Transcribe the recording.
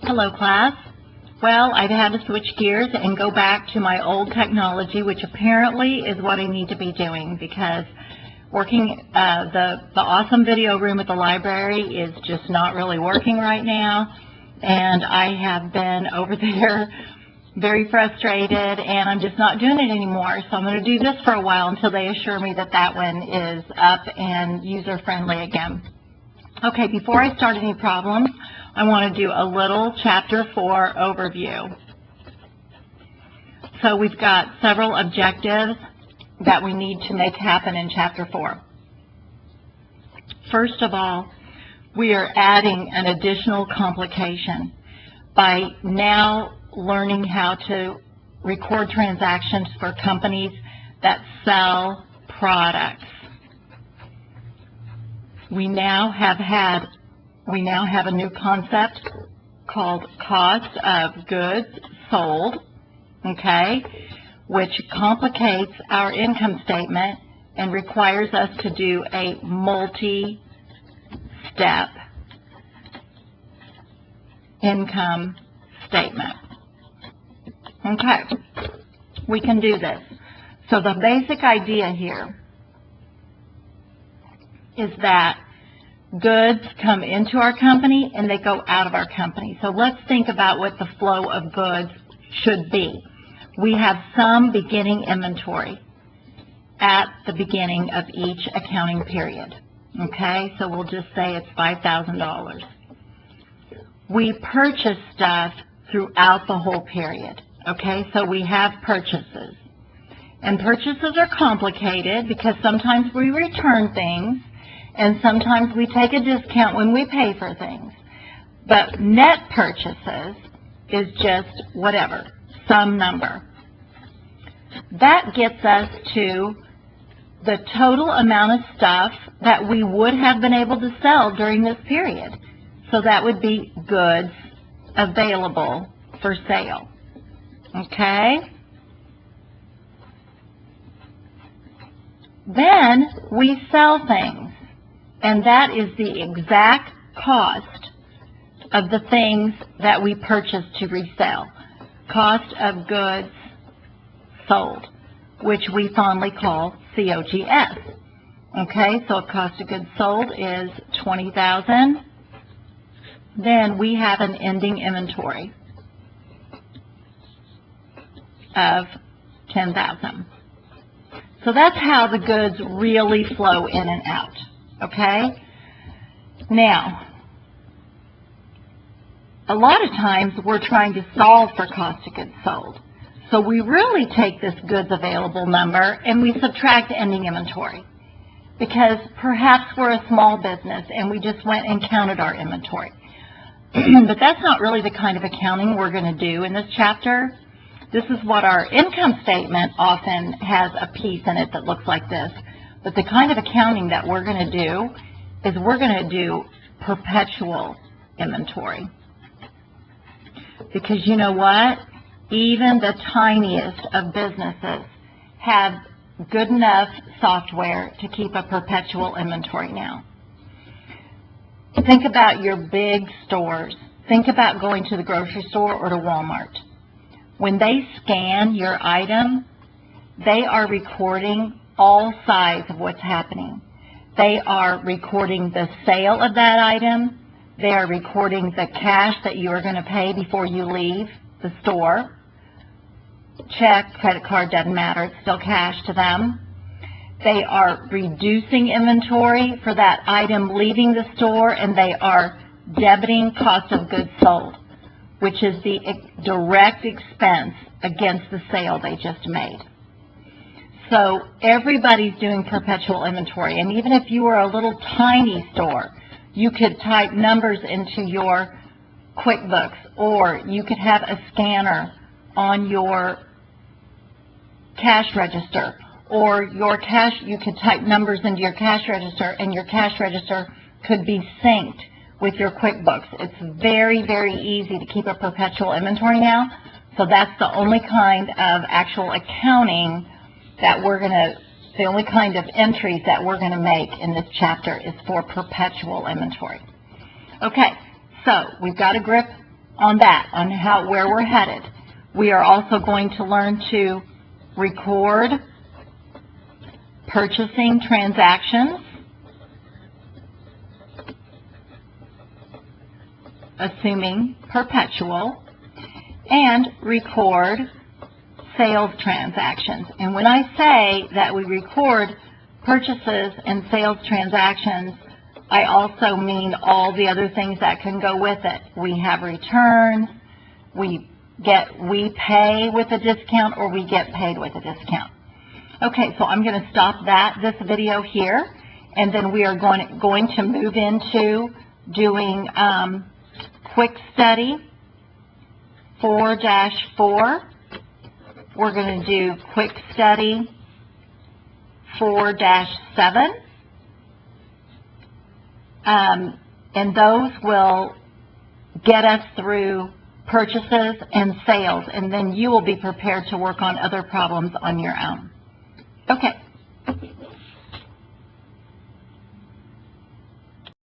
Hello, class. Well, I've had to switch gears and go back to my old technology, which apparently is what I need to be doing, because working the awesome video room at the library is just not really working right now, and I have been over there very frustrated, and I'm just not doing it anymore. So I'm going to do this for a while until they assure me that that one is up and user-friendly again. Okay, before I start any problems, I want to do a little Chapter 4 overview. So we've got several objectives that we need to make happen in Chapter 4. First of all, we are adding an additional complication by now learning how to record transactions for companies that sell products. We now have a new concept called cost of goods sold, okay, which complicates our income statement and requires us to do a multi-step income statement. Okay, we can do this. So the basic idea here is that goods come into our company and they go out of our company. So let's think about what the flow of goods should be. We have some beginning inventory at the beginning of each accounting period. Okay, so we'll just say it's $5,000. We purchase stuff throughout the whole period. Okay, so we have purchases. And purchases are complicated because sometimes we return things and sometimes we take a discount when we pay for things. But net purchases is just whatever, some number. That gets us to the total amount of stuff that we would have been able to sell during this period. So that would be goods available for sale. Okay? Then we sell things, and that is the exact cost of the things that we purchased to resell. Cost of goods sold, which we fondly call COGS. Okay, so cost of goods sold is $20,000. Then we have an ending inventory of $10,000. So that's how the goods really flow in and out. Okay? Now, a lot of times we're trying to solve for cost of goods sold. So we really take this goods available number and we subtract ending inventory, because perhaps we're a small business and we just went and counted our inventory. But that's not really the kind of accounting we're going to do in this chapter. This is what our income statement often has a piece in it that looks like this. But the kind of accounting that we're going to do is we're going to do perpetual inventory. Because you know what? Even the tiniest of businesses have good enough software to keep a perpetual inventory now. Think about your big stores. Think about going to the grocery store or to Walmart. When they scan your item, they are recording all sides of what's happening. They are recording the sale of that item. They are recording the cash that you are going to pay before you leave the store. Check, credit card, doesn't matter. It's still cash to them. They are reducing inventory for that item leaving the store, and they are debiting cost of goods sold, which is the direct expense against the sale they just made. So everybody's doing perpetual inventory. And even if you were a little tiny store, you could type numbers into your QuickBooks, or you could have a scanner on your cash register, or your cash, you could type numbers into your cash register, and your cash register could be synced with your QuickBooks. It's very, very easy to keep a perpetual inventory now. So that's the only kind of actual accounting that we're going to, the only kind of entries that we're going to make in this chapter is for perpetual inventory. Okay, so we've got a grip on that, on where we're headed. We are also going to learn to record purchasing transactions, assuming perpetual, and record sales transactions. And when I say that we record purchases and sales transactions, I also mean all the other things that can go with it. We have returns, we pay with a discount, or we get paid with a discount. Okay, so I'm going to stop this video here, and then we are going to move into doing quick study 4-4. We're going to do quick study 4-7. And those will get us through purchases and sales, and then you will be prepared to work on other problems on your own. Okay.